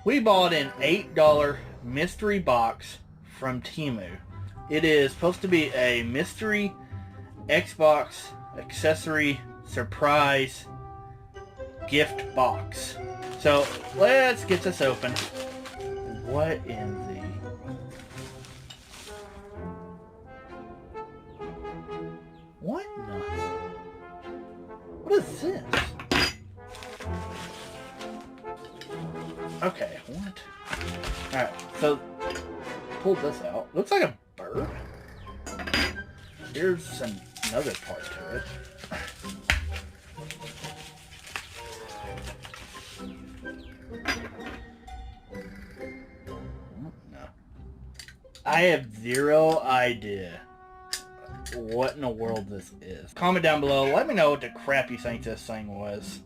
We bought an $8 mystery box from Temu. It is supposed to be a mystery Xbox accessory surprise gift box. So let's get this open. What in the... What in the... What is this? Okay, what? Alright, so pull this out. Looks like a bird. Here's another part to it. No. I have zero idea what in the world this is. Comment down below. Let me know what the crap you think this thing was.